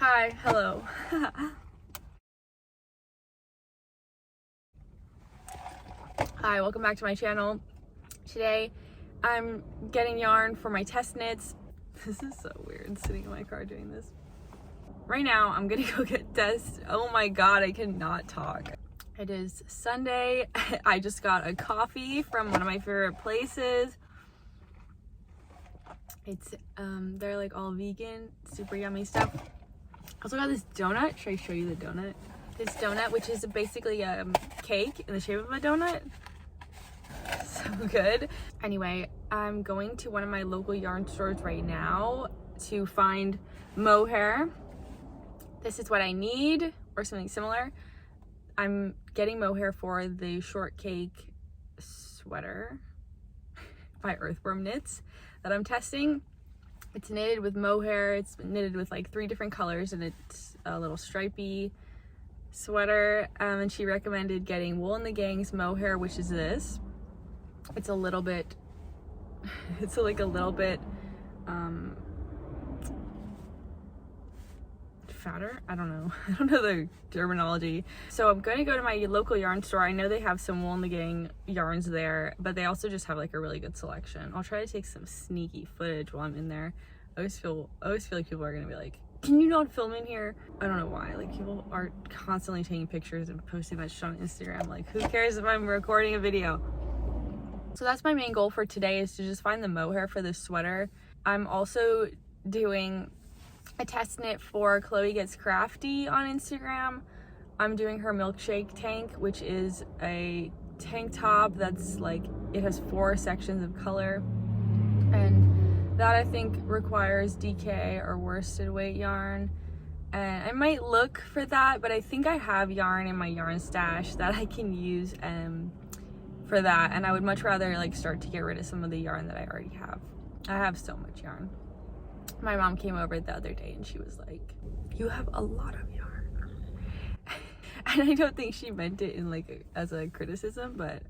Hi, hello. Hi, welcome back to my channel. Today I'm getting yarn for my test knits. This is so weird sitting in my car doing this. Right now I'm gonna go get test. Oh my god, I cannot talk. It is Sunday. I just got a coffee from one of my favorite places. It's they're like all vegan, super yummy stuff. I also got this donut. Should I show you the donut? This donut, which is basically a cake in the shape of a donut. So good. Anyway, I'm going to one of my local yarn stores right now to find mohair. This is what I need, or something similar. I'm getting mohair for the shortcake sweater by Earthworm Knits that I'm testing. It's knitted with mohair. It's knitted with like 3 different colors, and it's a little stripy sweater. And she recommended getting Wool and the Gang's mohair, which is this. It's a little bit, it's like a little bit fatter. I don't know the terminology. So I'm going to go to my local yarn store. I know they have some Wool and the Gang yarns there, but they also just have like a really good selection. I'll try to take some sneaky footage while I'm in there. I always feel like people are gonna be like, can you not film in here? I don't know why. Like, people are constantly taking pictures and posting that shit on Instagram. Like, who cares if I'm recording a video? So that's my main goal for today, is to just find the mohair for this sweater. I'm also doing a test knit for Chloe Gets Crafty on Instagram. I'm doing her Milkshake tank, which is a tank top that's like, it has 4 sections of color, and that I think requires DK or worsted weight yarn. And I might look for that, but I think I have yarn in my yarn stash that I can use for that, and I would much rather like start to get rid of some of the yarn that I already have. I have so much yarn. My mom came over the other day and she was like, you have a lot of yarn. And I don't think she meant it in like as a criticism, but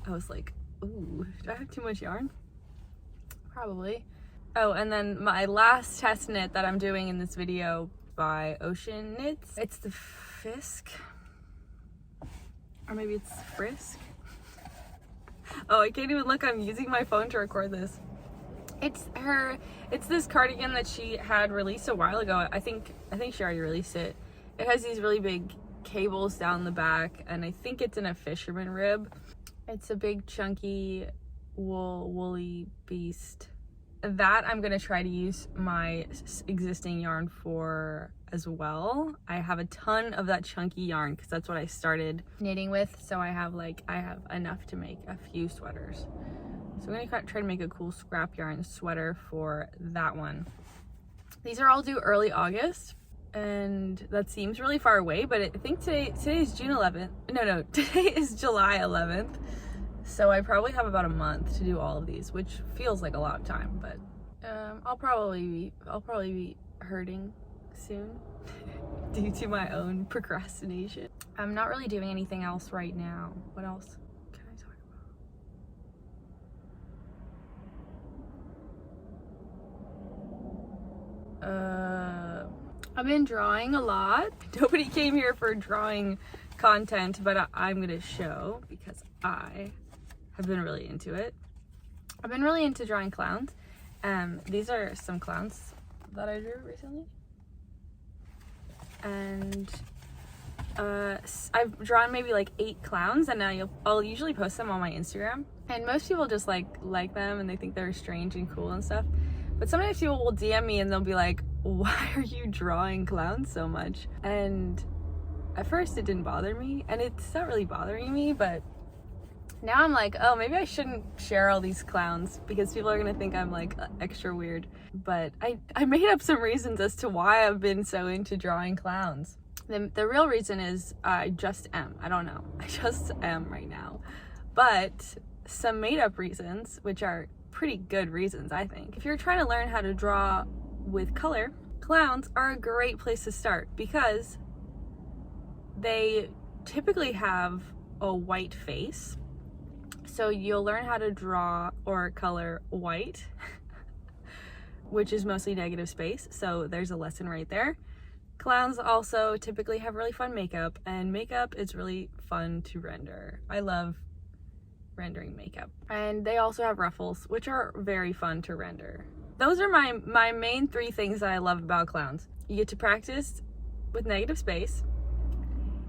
I was like, ooh, do I have too much yarn? Probably. Oh, and then my last test knit that I'm doing in this video by Ocean Knits. It's the Fisk, or maybe it's Frisk. Oh, I can't even look. I'm using my phone to record this. It's this cardigan that she had released a while ago. I think she already released it. It has these really big cables down the back, and I think it's in a fisherman rib. It's a big chunky woolly beast that I'm gonna try to use my existing yarn for as well. I have a ton of that chunky yarn because that's what I started knitting with, so I have enough to make a few sweaters. So I'm gonna try to make a cool scrap yarn sweater for that one. These are all due early August, and that seems really far away, but I think today is June 11th. No, today is July 11th. So I probably have about a month to do all of these, which feels like a lot of time, but I'll probably be hurting soon due to my own procrastination. I'm not really doing anything else right now. What else can I talk about? I've been drawing a lot. Nobody came here for drawing content, but I'm gonna show because I have been really into it. I've been really into drawing clowns. These are some clowns that I drew recently. And I've drawn maybe like 8 clowns, and I'll usually post them on my Instagram. And most people just like them, and they think they're strange and cool and stuff. But sometimes people will DM me and they'll be like, why are you drawing clowns so much? And at first it didn't bother me, and it's not really bothering me, but now I'm like, oh, maybe I shouldn't share all these clowns because people are gonna think I'm like extra weird. But I made up some reasons as to why I've been so into drawing clowns. The real reason is I just am. I don't know. I just am right now. But some made up reasons, which are pretty good reasons, I think. If you're trying to learn how to draw with color, clowns are a great place to start because they typically have a white face. So you'll learn how to draw or color white which is mostly negative space, so there's a lesson right there. Clowns also typically have really fun makeup, and makeup is really fun to render. I love rendering makeup. And they also have ruffles, which are very fun to render. Those are my main 3 things that I love about clowns. You get to practice with negative space,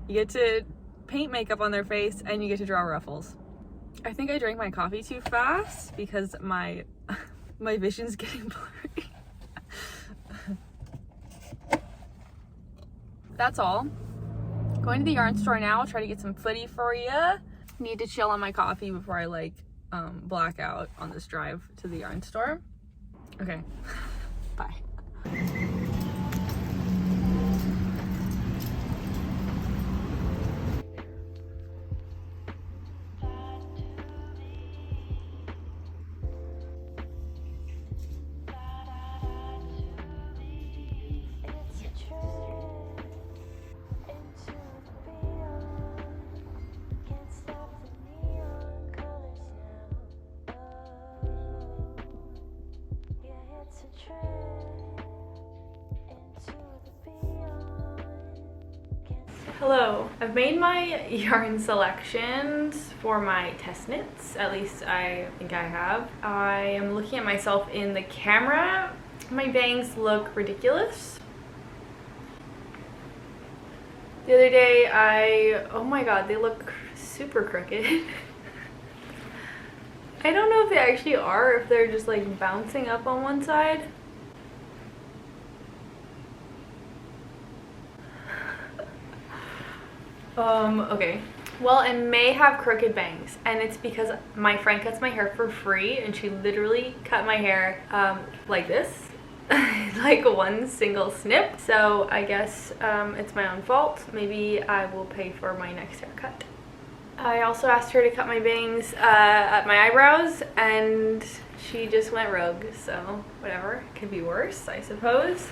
you get to paint makeup on their face, and you get to draw ruffles. I think I drank my coffee too fast because my vision's getting blurry. That's all. Going to the yarn store now. I'll try to get some footy for you. Need to chill on my coffee before I like black out on this drive to the yarn store. Okay, bye. Hello, I've made my yarn selections for my test knits, at least I think I have. I am looking at myself in the camera. My bangs look ridiculous. The other day oh my god, they look super crooked. I don't know if they actually are, or if they're just like bouncing up on one side. Okay. Well, I may have crooked bangs, and it's because my friend cuts my hair for free, and she literally cut my hair like this. Like one single snip. So I guess it's my own fault. Maybe I will pay for my next haircut. I also asked her to cut my bangs at my eyebrows, and she just went rogue, so whatever. Could be worse, I suppose.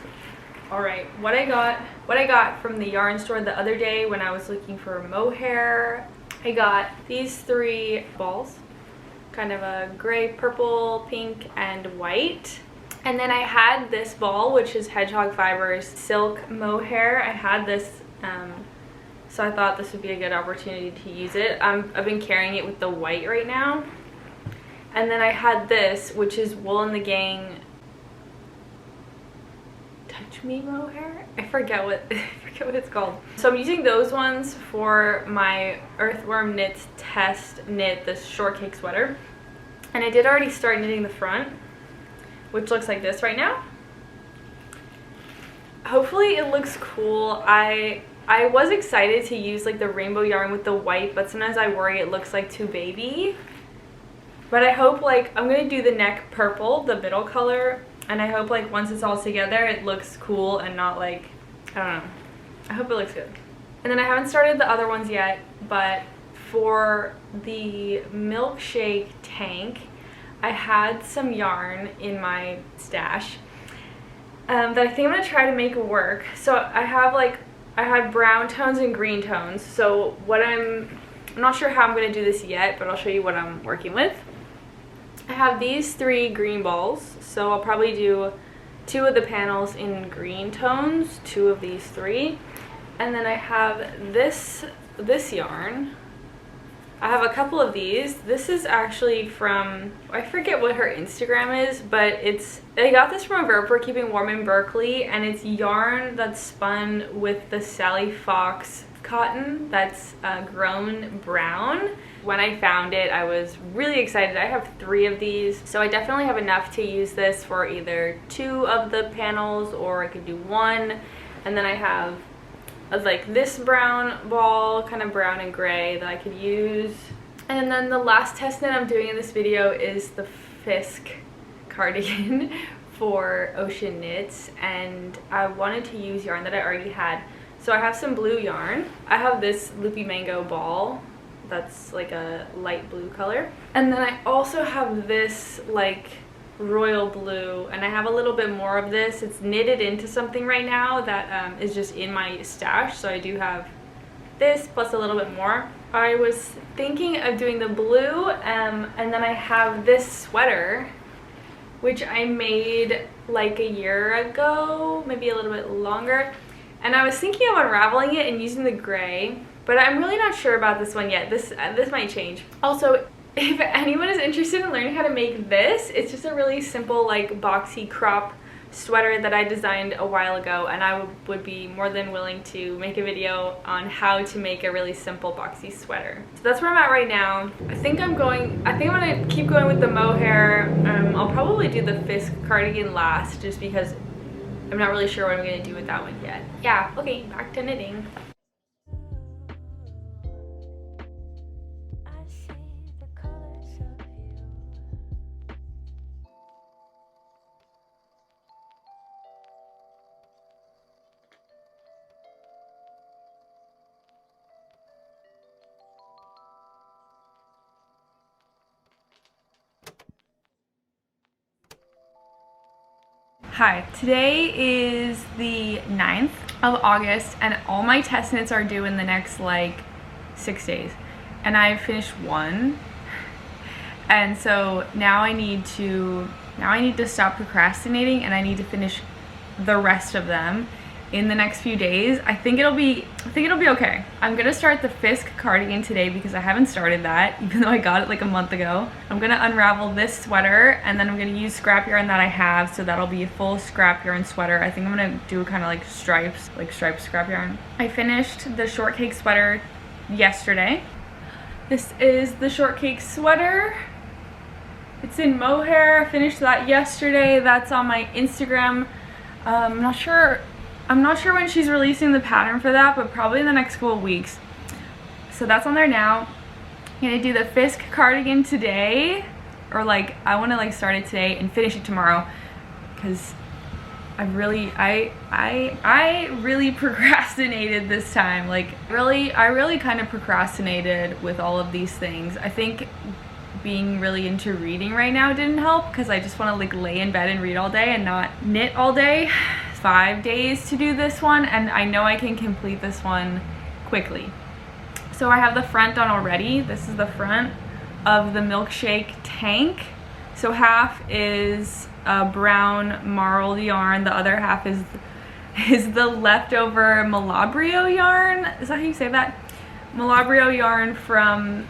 Alright, what I got from the yarn store the other day when I was looking for mohair, I got these 3 balls, kind of a gray, purple, pink, and white. And then I had this ball, which is Hedgehog Fibers silk mohair. I had this, so I thought this would be a good opportunity to use it. I've been carrying it with the white right now. And then I had this, which is Wool and the Gang Touch Me mohair. I forget what it's called. So I'm using those ones for my Earthworm Knits test knit, this shortcake sweater. And I did already start knitting the front, which looks like this right now. Hopefully it looks cool. I was excited to use like the rainbow yarn with the white, but sometimes I worry it looks like too baby. But I hope, like, I'm gonna do the neck purple, the middle color, and I hope like once it's all together it looks cool and not like, I don't know. I hope it looks good. And then I haven't started the other ones yet, but for the Milkshake tank, I had some yarn in my stash that I think I'm gonna try to make work. So I had brown tones and green tones. So what I'm not sure how I'm gonna do this yet, but I'll show you what I'm working with. I have these 3 green balls, so I'll probably do 2 of the panels in green tones, 2 of these 3. And then I have this yarn. I have a couple of these. This is actually from, I forget what her Instagram is, but I got this from a Verb for Keeping Warm in Berkeley, and it's yarn that's spun with the Sally Fox cotton that's grown brown. When I found it, I was really excited. I have 3 of these, so I definitely have enough to use this for either 2 of the panels, or I could do 1. And then I have like this brown ball, kind of brown and gray, that I could use. And then the last test knit I'm doing in this video is the Fisk cardigan for Ocean Knits, and I wanted to use yarn that I already had. So I have some blue yarn. I have this Loopy Mango ball that's like a light blue color. And then I also have this like royal blue, and I have a little bit more of this. It's knitted into something right now that is just in my stash, so I do have this plus a little bit more. I was thinking of doing the blue, and then I have this sweater which I made like a year ago, maybe a little bit longer. And I was thinking of unraveling it and using the gray, but I'm really not sure about this one yet. This might change. Also, if anyone is interested in learning how to make this, it's just a really simple like boxy crop sweater that I designed a while ago, and I would be more than willing to make a video on how to make a really simple boxy sweater. So that's where I'm at right now. I think I'm gonna keep going with the mohair. I'll probably do the Fisk cardigan last, just because I'm not really sure what I'm gonna do with that one yet. Yeah, okay, back to knitting. Hi, today is the 9th of August and all my test knits are due in the next like 6 days. And I've finished one. And so now I need to stop procrastinating, and I need to finish the rest of them in the next few days. I think it'll be okay. I'm gonna start the Fisk cardigan today because I haven't started that, even though I got it like a month ago. I'm gonna unravel this sweater, and then I'm gonna use scrap yarn that I have, so that'll be a full scrap yarn sweater. I think I'm gonna do kind of like striped scrap yarn. I finished the shortcake sweater yesterday. This is the shortcake sweater. It's in mohair. I finished that yesterday. That's on my Instagram. I'm not sure when she's releasing the pattern for that, but probably in the next couple of weeks. So that's on there now. I'm gonna do the Fisk cardigan today, or like I want to like start it today and finish it tomorrow, because I really procrastinated this time. Like I really kind of procrastinated with all of these things. I think being really into reading right now didn't help, because I just want to like lay in bed and read all day and not knit all day. 5 days to do this one, and I know I can complete this one quickly. So I have the front done already. This is the front of the Milkshake tank. So half is brown marled yarn, the other half is the leftover Malabrio yarn. Is that how you say that? Malabrio yarn from,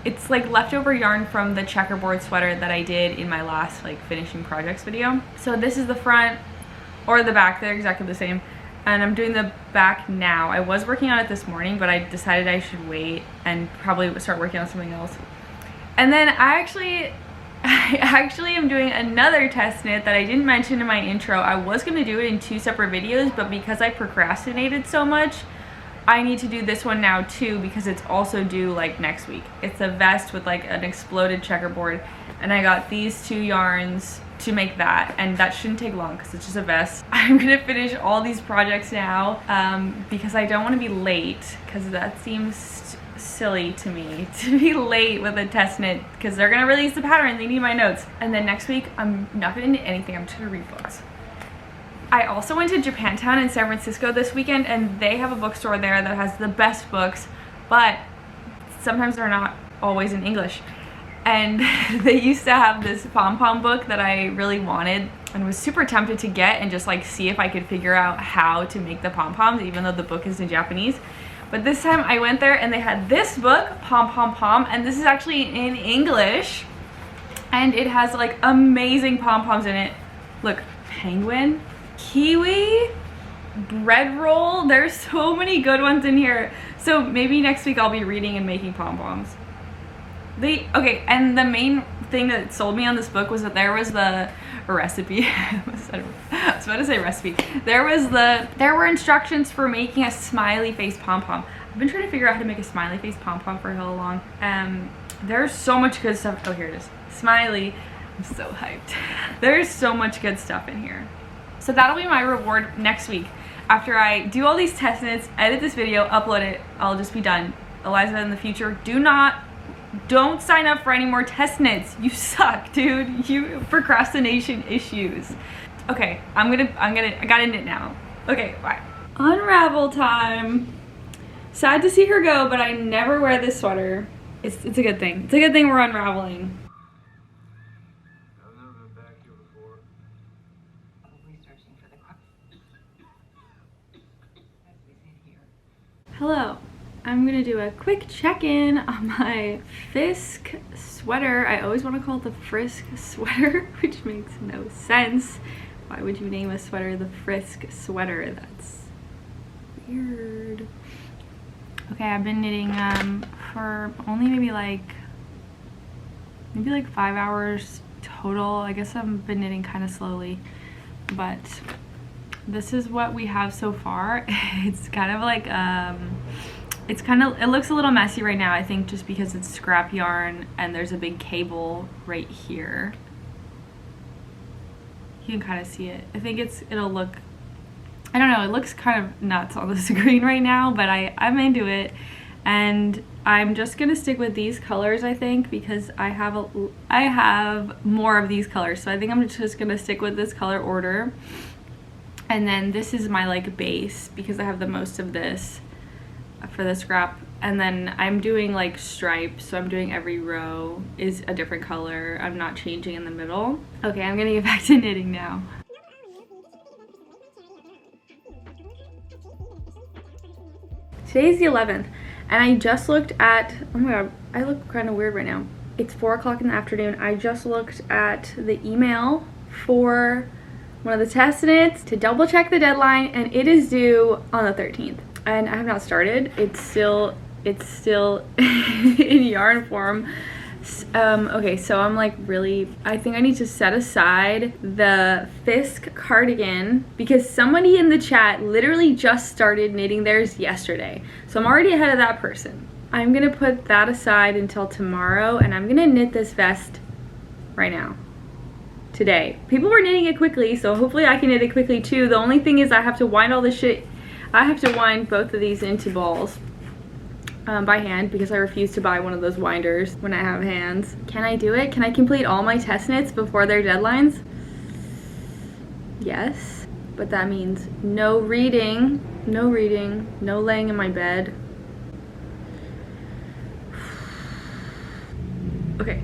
it's like leftover yarn from the checkerboard sweater that I did in my last like finishing projects video. So this is the front, or the back, they're exactly the same. And I'm doing the back now. I was working on it this morning, but I decided I should wait and probably start working on something else. And then I actually am doing another test knit that I didn't mention in my intro. I was gonna do it in 2 separate videos, but because I procrastinated so much, I need to do this one now too, because it's also due like next week. It's a vest with like an exploded checkerboard, and I got these 2 yarns to make that, and that shouldn't take long because it's just a vest. I'm gonna finish all these projects now because I don't want to be late, because that seems silly to me to be late with a test knit, because they're gonna release the pattern, they need my notes. And then next week I'm not gonna knit anything, I'm just gonna read books. I also went to Japantown in San Francisco this weekend, and they have a bookstore there that has the best books, but sometimes they're not always in English. And they used to have this pom-pom book that I really wanted and was super tempted to get and just like see if I could figure out how to make the pom-poms, even though the book is in Japanese. But this time I went there and they had this book, Pom Pom Pom, and this is actually in English. And it has like amazing pom-poms in it. Look, penguin, kiwi, bread roll. There's so many good ones in here. So maybe next week I'll be reading and making pom-poms. Okay, and the main thing that sold me on this book was that there was the recipe. I was about to say recipe. There were instructions for making a smiley face pom-pom. I've been trying to figure out how to make a smiley face pom-pom for so long. There's so much good stuff. Oh, here it is. Smiley. I'm so hyped. There's so much good stuff in here. So that'll be my reward next week. After I do all these test knits, edit this video, upload it, I'll just be done. Eliza, in the future, don't sign up for any more test knits. You suck, dude. You procrastination issues. Okay, I gotta knit now. Okay, bye. Unravel time. Sad to see her go, but I never wear this sweater. It's a good thing. It's a good thing we're unraveling. Hello, I'm gonna do a quick check-in on my Fisk sweater. I always want to call it the Frisk sweater, which makes no sense. Why would you name a sweater the Frisk sweater? That's weird. Okay, I've been knitting for only maybe like 5 hours total. I guess I've been knitting kind of slowly, but this is what we have so far. It's kind of like it looks a little messy right now, I think, just because it's scrap yarn and there's a big cable right here. You can kind of see it. I think it'll look, I don't know, it looks kind of nuts on the screen right now, but I'm into it. And I'm just gonna stick with these colors, I think, because I have more of these colors. So I think I'm just gonna stick with this color order. And then this is my like base because I have the most of this for the scrap. And then I'm doing like stripes, so I'm doing every row is a different color. I'm not changing in the middle. Okay, I'm gonna get back to knitting now. Today's the 11th, and I just looked at, oh my god, I look kind of weird right now. It's 4 o'clock in the afternoon. I just looked at the email for one of the test knits to double check the deadline, and it is due on the 13th. And I have not started. It's still in yarn form. Okay, so I'm like really, I think I need to set aside the Fisk cardigan because somebody in the chat literally just started knitting theirs yesterday. So I'm already ahead of that person. I'm gonna put that aside until tomorrow, and I'm gonna knit this vest right now. Today. People were knitting it quickly, so hopefully I can knit it quickly too. The only thing is I have to wind all this shit. I have to wind both of these into balls by hand because I refuse to buy one of those winders when I have hands. Can I do it? Can I complete all my test knits before their deadlines? Yes, but that means no reading, no laying in my bed. Okay.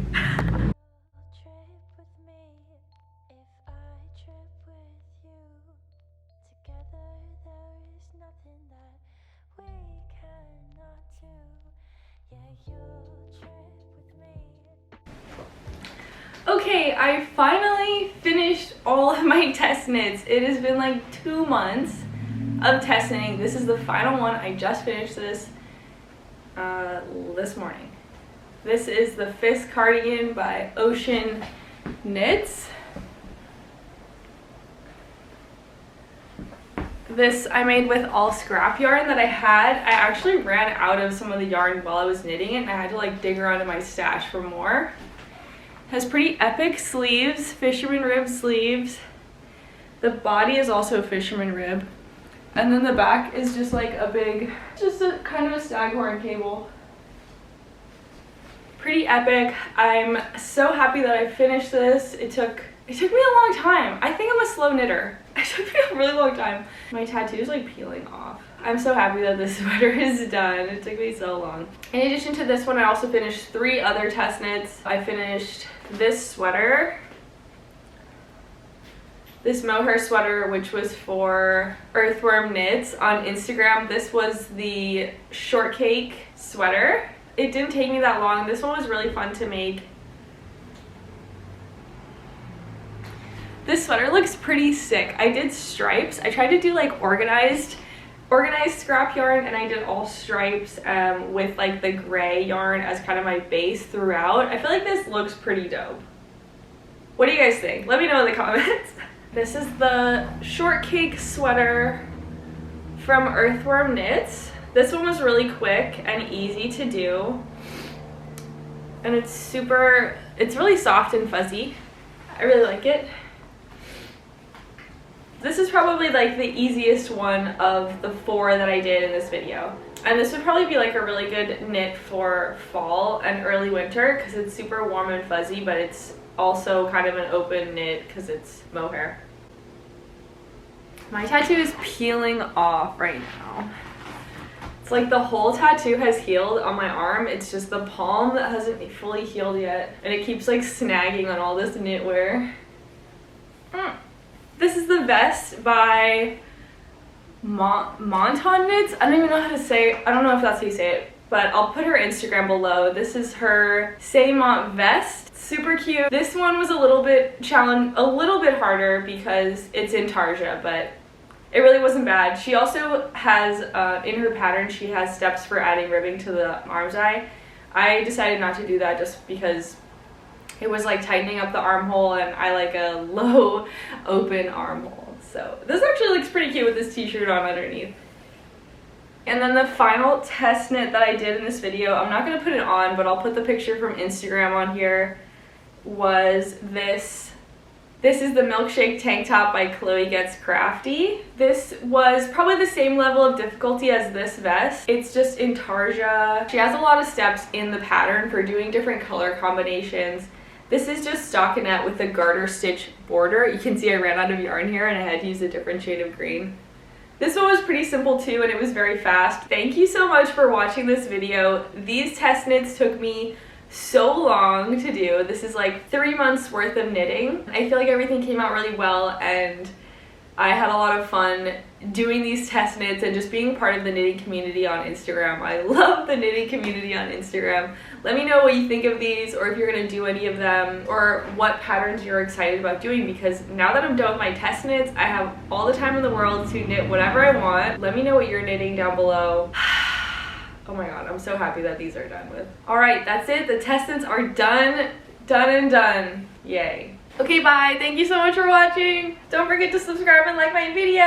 Okay, I finally finished all of my test knits. It has been like 2 months of test knitting. This is the final one. I just finished this this morning. This is the Fisk cardigan by Ocean Knits. This I made with all scrap yarn that I had. I actually ran out of some of the yarn while I was knitting it, and I had to like dig around in my stash for more. Has pretty epic sleeves, fisherman rib sleeves. The body is also fisherman rib. And then the back is just like a big, just a kind of a staghorn cable. Pretty epic. I'm so happy that I finished this. It took me a long time. I think I'm a slow knitter. It took me a really long time. My tattoo is like peeling off. I'm so happy that this sweater is done. It took me so long. In addition to this one, I also finished 3 other test knits. I finished this sweater, this mohair sweater, which was for Earthworm Knits on Instagram. This was the shortcake sweater. It didn't take me that long. This one was really fun to make. This sweater looks pretty sick. I did stripes. I tried to do like organized scrap yarn, and I did all stripes with like the gray yarn as kind of my base throughout. I feel like this looks pretty dope. What do you guys think? Let me know in the comments. This is the shortcake sweater from Earthworm Knits. This one was really quick and easy to do, and it's really soft and fuzzy. I really like it. This is probably like the easiest one of the 4 that I did in this video. And this would probably be like a really good knit for fall and early winter because it's super warm and fuzzy, but it's also kind of an open knit because it's mohair. My tattoo is peeling off right now. It's like the whole tattoo has healed on my arm. It's just the palm that hasn't fully healed yet. And it keeps like snagging on all this knitwear. This is the vest by Monton knits. I don't even know how to say, I don't know if that's how you say it, but I'll put her Instagram below. This is her Saymont vest. Super cute. This one was a little bit harder because it's in Tarja, but it really wasn't bad. She also has, in her pattern, she has steps for adding ribbing to the arm's eye. I decided not to do that just because it was like tightening up the armhole, and I like a low open armhole. So this actually looks pretty cute with this t-shirt on underneath. And then the final test knit that I did in this video, I'm not going to put it on, but I'll put the picture from Instagram on here, was this. This is the Milkshake tank top by Chloe Gets Crafty. This was probably the same level of difficulty as this vest. It's just in Tarja. She has a lot of steps in the pattern for doing different color combinations. This is just stockinette with a garter stitch border. You can see I ran out of yarn here and I had to use a different shade of green. This one was pretty simple too, and it was very fast. Thank you so much for watching this video. These test knits took me so long to do. This is like 3 months worth of knitting. I feel like everything came out really well, and I had a lot of fun doing these test knits and just being part of the knitting community on Instagram. I love the knitting community on Instagram. Let me know what you think of these, or if you're gonna do any of them, or what patterns you're excited about doing, because now that I'm done with my test knits, I have all the time in the world to knit whatever I want. Let me know what you're knitting down below. Oh my god, I'm so happy that these are done with. Alright, that's it. The test knits are done. Done and done. Yay. Okay, bye. Thank you so much for watching. Don't forget to subscribe and like my video.